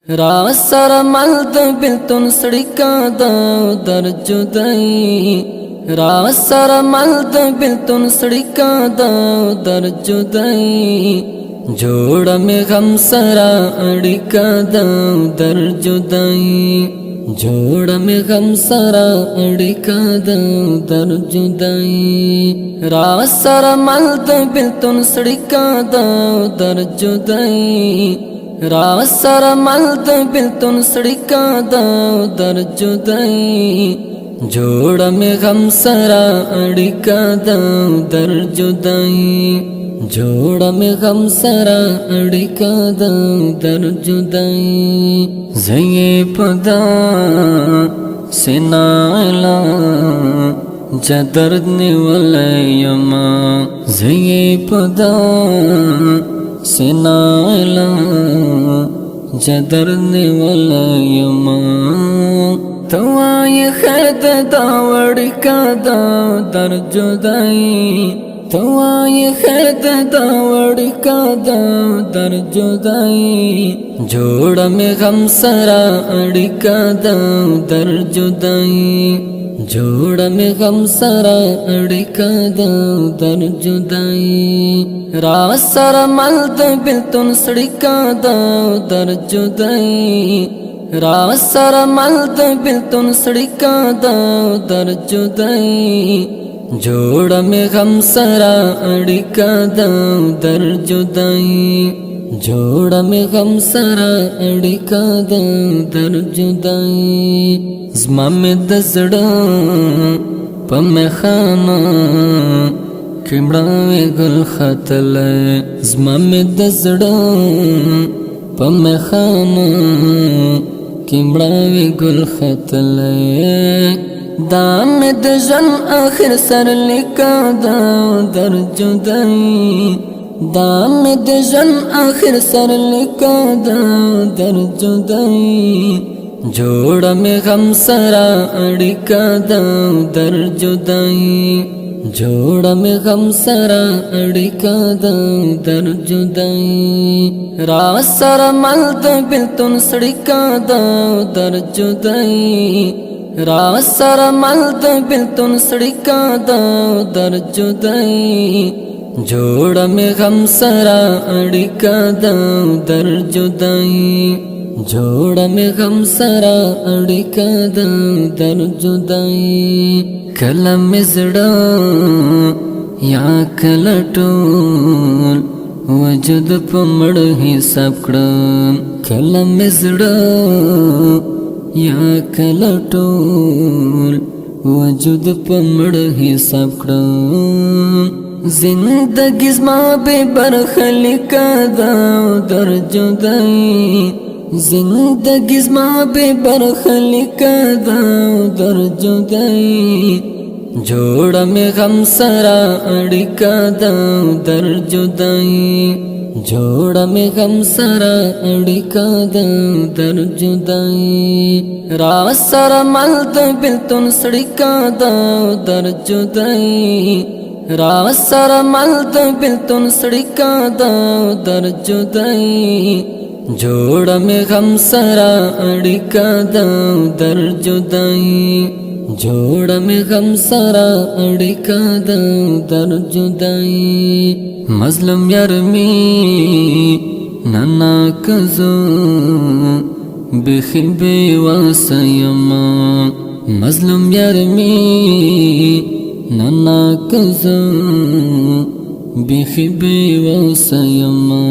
راز سره مل د بلتون سړیکا د در جدای راز سره مل د بلتون سړیکا د در جدای جوړ می غم سره اړیکا د در جدای جوړ می غم سره اړیکا د در جدای راز سره مل د بلتون سړیکا د در جدای راز سره مل د بلتون سړیکا د در جدای جوړ می غم سره اړیکا د در جدای جوړ می غم سره اړیکا د در جدای زې پدا سنالا جدرد نیولایما زې پدا سنالا جدرد نیولایما توای خرد داوړ کا دا در جدای توای خرد داوړ کا دا در جدای جوړ می غم سره اړیکا دا در جدای جوړ می غم سره اړیکا دا در جدای راز سره مل د بلتون سړیکا دا در جدای راز سره مل د بلتون سړیکا دا در جدای جوړ می غم سره اړیکا دا در جدای جوړ می غم سره اړیکا دا در جدای زما می د زړه په مخانه کمړاوي ګل خطل زما می د زړه په مخانه کمړاوي ګل خطل دام د جن آخر سر لیکا دا در جدای دام د جن آخر سر لیکا دا در جدای جوړ می غم سره اړیکا دا در جدای جوړ می غم سره اړیکا دا در جدای راز سره مل د بلتون سړیکا دا در جدای راز سره مل د بلتون سړیکا دا در جدای جوړ می غم سره اړیکا دا در جدای جوړ می غم سره اړیکا دا در جدای کله می زړه یا کله ټول وجود په مړ حساب کړم کله می زړه یا کله ټول وجود په مړ حساب کړم زندگی زما به برخه لیکا دا در جدای زندگی زما به برخه لیکا دا در جدای جوړ می غم سره اړیکا دا در جدای جوړ می غم سره اړیکا دا در جدای راز سره مل د بلتون سړیکا دا در جدای راز سره مل د بلتون سړیکا دا در جدای جوړ می غم سره اړیکا دا در جدای جوړ می غم سره اړیکا دا در جدای مظلوم یار می نانا کزو بخی بی واسیما مظلوم یار می نانا کزو بخی بی واسیما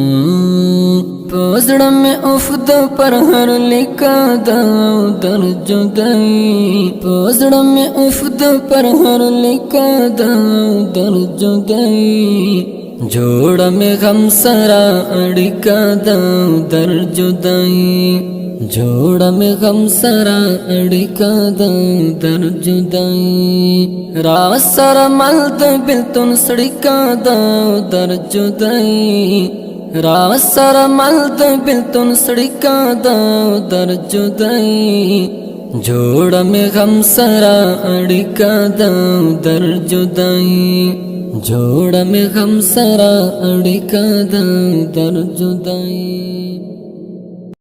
پوزړه می افد پر هر لیکا دا در جدای پوزړه می افد پر هر لیکا دا در جدای جوړ می غم سره اړیکا دا در جدای جوړ می غم سره اړیکا دا در جدای راز سره مل د بلتون سړیکا دا در جدای راز سره مل د بلتون سړیکا دا در جدای جوړ می غم سره اړیکا دا در جدای جوړ می غم سره اړیکا د در جدای